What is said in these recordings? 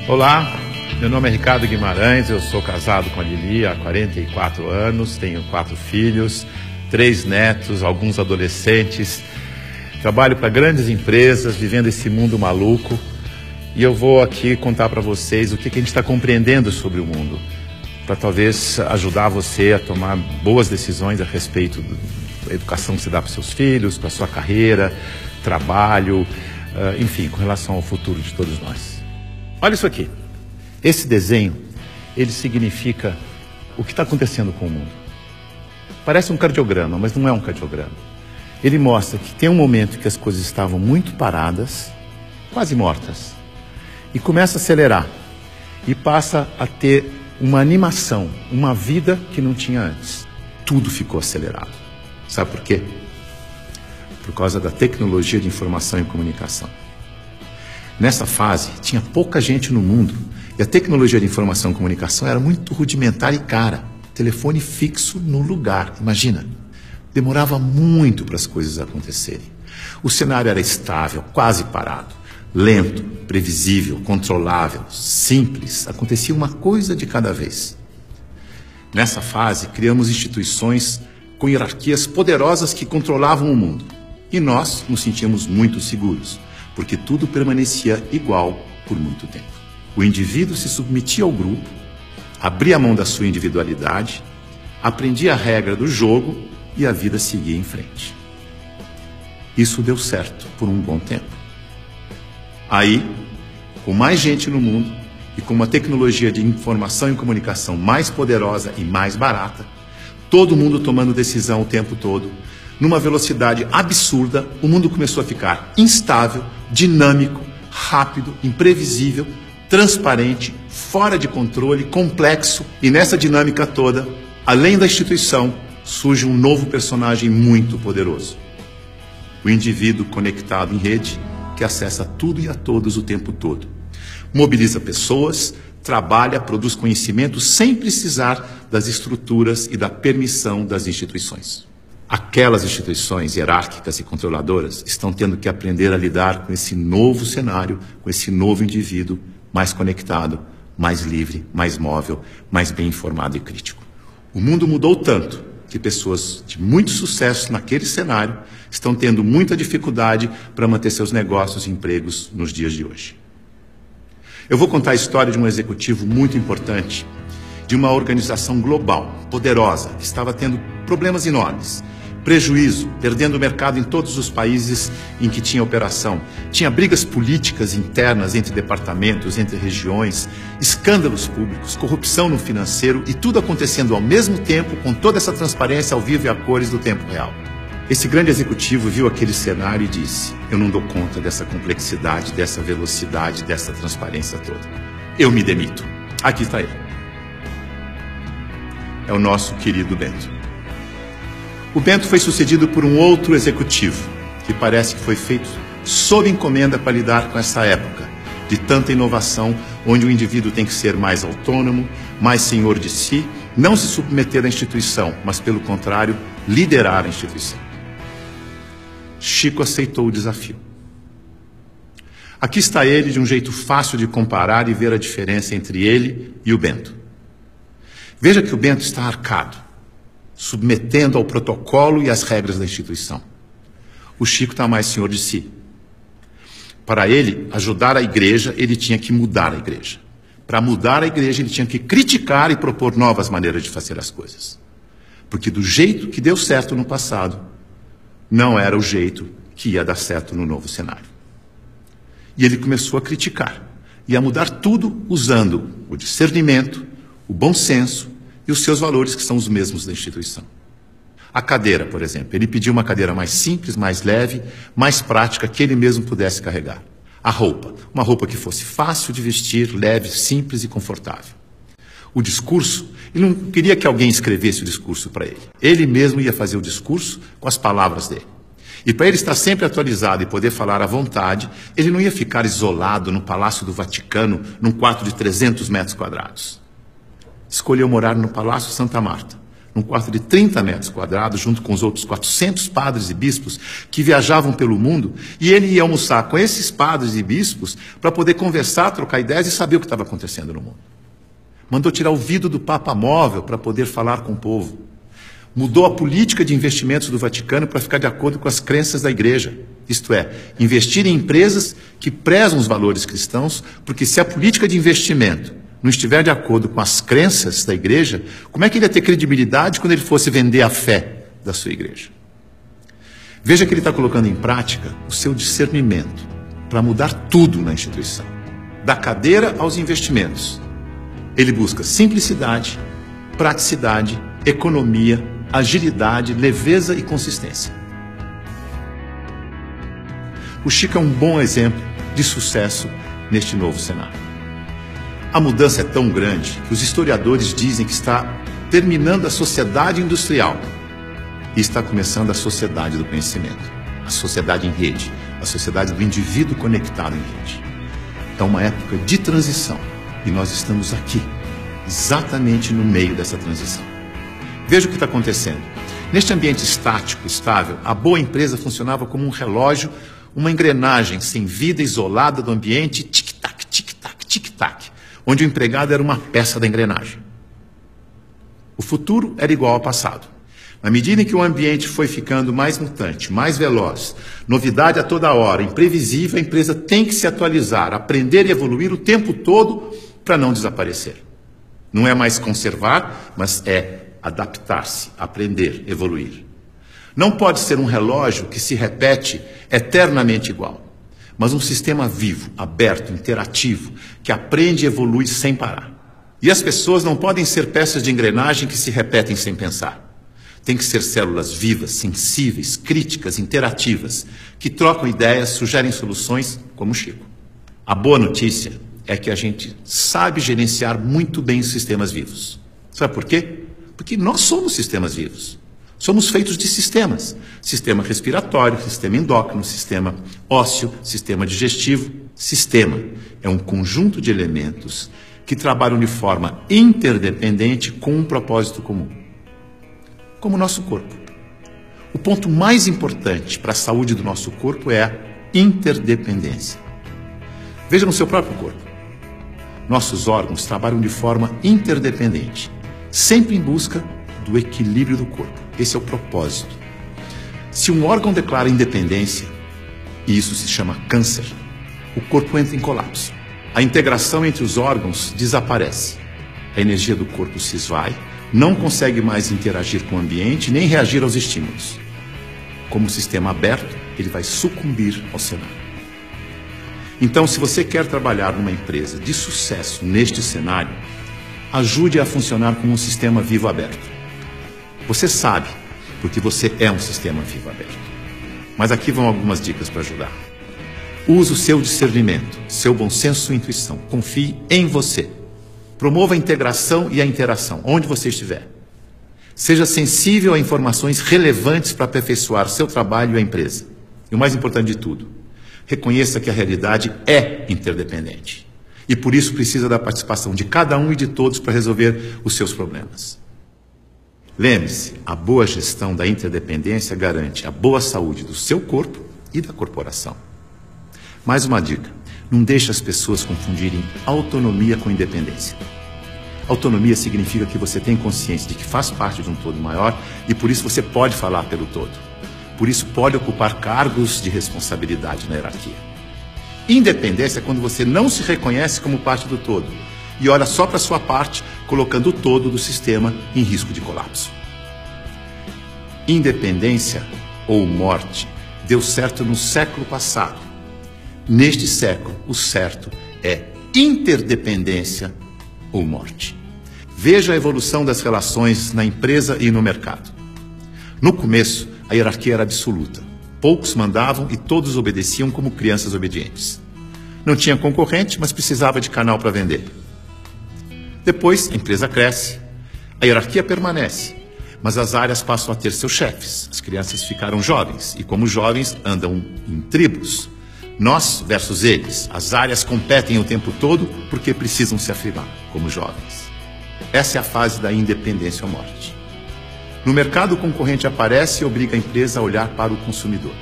Olá, meu nome é Ricardo Guimarães, eu sou casado com a Lili há 44 anos, tenho 4 filhos, 3 netos, alguns adolescentes, trabalho para grandes empresas, vivendo esse mundo maluco, e eu vou aqui contar para vocês o que a gente está compreendendo sobre o mundo, para talvez ajudar você a tomar boas decisões a respeito da educação que você dá para seus filhos, para sua carreira, trabalho, enfim, com relação ao futuro de todos nós. Olha isso aqui. Esse desenho, ele significa o que está acontecendo com o mundo. Parece um cardiograma, mas não é um cardiograma. Ele mostra que tem um momento que as coisas estavam muito paradas, quase mortas, e começa a acelerar, e passa a ter uma animação, uma vida que não tinha antes. Tudo ficou acelerado. Sabe por quê? Por causa da tecnologia de informação e comunicação. Nessa fase, tinha pouca gente no mundo e a tecnologia de informação e comunicação era muito rudimentar e cara. Telefone fixo no lugar, imagina. Demorava muito para as coisas acontecerem. O cenário era estável, quase parado, lento, previsível, controlável, simples. Acontecia uma coisa de cada vez. Nessa fase, criamos instituições com hierarquias poderosas que controlavam o mundo. E nós nos sentíamos muito seguros, porque tudo permanecia igual por muito tempo. O indivíduo se submetia ao grupo, abria mão da sua individualidade, aprendia a regra do jogo e a vida seguia em frente. Isso deu certo por um bom tempo. Aí, com mais gente no mundo e com uma tecnologia de informação e comunicação mais poderosa e mais barata, todo mundo tomando decisão o tempo todo, numa velocidade absurda, o mundo começou a ficar instável, dinâmico, rápido, imprevisível, transparente, fora de controle, complexo. E nessa dinâmica toda, além da instituição, surge um novo personagem muito poderoso. O indivíduo conectado em rede, que acessa tudo e a todos o tempo todo. Mobiliza pessoas, trabalha, produz conhecimento sem precisar das estruturas e da permissão das instituições. Aquelas instituições hierárquicas e controladoras estão tendo que aprender a lidar com esse novo cenário, com esse novo indivíduo mais conectado, mais livre, mais móvel, mais bem informado e crítico. O mundo mudou tanto que pessoas de muito sucesso naquele cenário estão tendo muita dificuldade para manter seus negócios e empregos nos dias de hoje. Eu vou contar a história de um executivo muito importante, de uma organização global, poderosa, que estava tendo problemas enormes. Prejuízo, perdendo o mercado em todos os países em que tinha operação. Tinha brigas políticas internas entre departamentos, entre regiões, escândalos públicos, corrupção no financeiro e tudo acontecendo ao mesmo tempo com toda essa transparência ao vivo e a cores do tempo real. Esse grande executivo viu aquele cenário e disse: eu não dou conta dessa complexidade, dessa velocidade, dessa transparência toda. Eu me demito. Aqui está ele. É o nosso querido Bento. O Bento foi sucedido por um outro executivo, que parece que foi feito sob encomenda para lidar com essa época de tanta inovação, onde o indivíduo tem que ser mais autônomo, mais senhor de si, não se submeter à instituição, mas, pelo contrário, liderar a instituição. Chico aceitou o desafio. Aqui está ele, de um jeito fácil de comparar e ver a diferença entre ele e o Bento. Veja que o Bento está arcado, submetendo ao protocolo e às regras da instituição. O Chico está mais senhor de si. Para ele ajudar a igreja, ele tinha que mudar a igreja. Para mudar a igreja, ele tinha que criticar e propor novas maneiras de fazer as coisas. Porque do jeito que deu certo no passado, não era o jeito que ia dar certo no novo cenário. E ele começou a criticar e a mudar tudo usando o discernimento, o bom senso e os seus valores, que são os mesmos da instituição. A cadeira, por exemplo. Ele pediu uma cadeira mais simples, mais leve, mais prática, que ele mesmo pudesse carregar. A roupa. Uma roupa que fosse fácil de vestir, leve, simples e confortável. O discurso. Ele não queria que alguém escrevesse o discurso para ele. Ele mesmo ia fazer o discurso com as palavras dele. E para ele estar sempre atualizado e poder falar à vontade, ele não ia ficar isolado no Palácio do Vaticano, num quarto de 300 metros quadrados. Escolheu morar no Palácio Santa Marta, num quarto de 30 metros quadrados, junto com os outros 400 padres e bispos que viajavam pelo mundo, e ele ia almoçar com esses padres e bispos para poder conversar, trocar ideias e saber o que estava acontecendo no mundo. Mandou tirar o vidro do Papa Móvel para poder falar com o povo. Mudou a política de investimentos do Vaticano para ficar de acordo com as crenças da Igreja. Isto é, investir em empresas que prezam os valores cristãos, porque se a política de investimento não estiver de acordo com as crenças da Igreja, como é que ele ia ter credibilidade quando ele fosse vender a fé da sua Igreja? Veja que ele está colocando em prática o seu discernimento para mudar tudo na instituição, da cadeira aos investimentos. Ele busca simplicidade, praticidade, economia, agilidade, leveza e consistência. O Chico é um bom exemplo de sucesso neste novo cenário. A mudança é tão grande que os historiadores dizem que está terminando a sociedade industrial e está começando a sociedade do conhecimento, a sociedade em rede, a sociedade do indivíduo conectado em rede. É uma época de transição e nós estamos aqui, exatamente no meio dessa transição. Veja o que está acontecendo. Neste ambiente estático, estável, a boa empresa funcionava como um relógio, uma engrenagem sem vida, isolada do ambiente, tic-tac, tic-tac, tic-tac, onde o empregado era uma peça da engrenagem. O futuro era igual ao passado. Na medida em que o ambiente foi ficando mais mutante, mais veloz, novidade a toda hora, imprevisível, a empresa tem que se atualizar, aprender e evoluir o tempo todo para não desaparecer. Não é mais conservar, mas é adaptar-se, aprender, evoluir. Não pode ser um relógio que se repete eternamente igual, mas um sistema vivo, aberto, interativo, que aprende e evolui sem parar. E as pessoas não podem ser peças de engrenagem que se repetem sem pensar. Tem que ser células vivas, sensíveis, críticas, interativas, que trocam ideias, sugerem soluções, como o Chico. A boa notícia é que a gente sabe gerenciar muito bem os sistemas vivos. Sabe por quê? Porque nós somos sistemas vivos. Somos feitos de sistemas. Sistema respiratório, sistema endócrino, sistema ósseo, sistema digestivo. Sistema é um conjunto de elementos que trabalham de forma interdependente com um propósito comum. Como o nosso corpo. O ponto mais importante para a saúde do nosso corpo é a interdependência. Veja no seu próprio corpo. Nossos órgãos trabalham de forma interdependente, sempre em busca do equilíbrio do corpo. Esse é o propósito. Se um órgão declara independência, e isso se chama câncer, o corpo entra em colapso. A integração entre os órgãos desaparece. A energia do corpo se esvai, não consegue mais interagir com o ambiente, nem reagir aos estímulos. Como sistema aberto, ele vai sucumbir ao cenário. Então, se você quer trabalhar numa empresa de sucesso neste cenário, ajude a funcionar como um sistema vivo aberto. Você sabe, porque você é um sistema vivo aberto. Mas aqui vão algumas dicas para ajudar. Use o seu discernimento, seu bom senso e intuição. Confie em você. Promova a integração e a interação, onde você estiver. Seja sensível a informações relevantes para aperfeiçoar seu trabalho e a empresa. E o mais importante de tudo, reconheça que a realidade é interdependente. E por isso precisa da participação de cada um e de todos para resolver os seus problemas. Lembre-se, a boa gestão da interdependência garante a boa saúde do seu corpo e da corporação. Mais uma dica, não deixe as pessoas confundirem autonomia com independência. Autonomia significa que você tem consciência de que faz parte de um todo maior e por isso você pode falar pelo todo. Por isso pode ocupar cargos de responsabilidade na hierarquia. Independência é quando você não se reconhece como parte do todo e olha só para a sua parte, colocando o todo do sistema em risco de colapso. Independência ou morte deu certo no século passado. Neste século, o certo é interdependência ou morte. Veja a evolução das relações na empresa e no mercado. No começo, a hierarquia era absoluta. Poucos mandavam e todos obedeciam como crianças obedientes. Não tinha concorrente, mas precisava de canal para vender. Depois, a empresa cresce, a hierarquia permanece, mas as áreas passam a ter seus chefes. As crianças ficaram jovens e, como jovens, andam em tribos. Nós versus eles. As áreas competem o tempo todo porque precisam se afirmar como jovens. Essa é a fase da independência ou morte. No mercado, o concorrente aparece e obriga a empresa a olhar para o consumidor.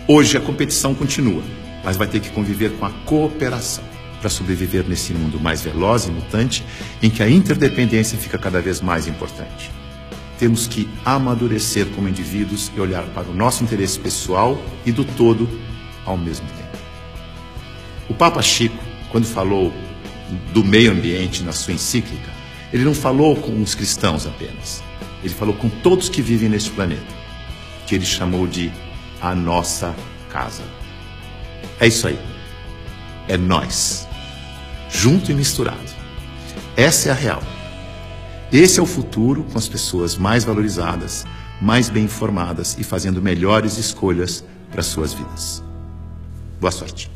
Hoje, a competição continua, mas vai ter que conviver com a cooperação para sobreviver nesse mundo mais veloz e mutante, em que a interdependência fica cada vez mais importante. Temos que amadurecer como indivíduos e olhar para o nosso interesse pessoal e do todo ao mesmo tempo. O Papa Chico, quando falou do meio ambiente na sua encíclica, ele não falou com os cristãos apenas. Ele falou com todos que vivem neste planeta, que ele chamou de a nossa casa. É isso aí. É nós. Junto e misturado. Essa é a real. Esse é o futuro com as pessoas mais valorizadas, mais bem informadas e fazendo melhores escolhas para suas vidas. Boa sorte.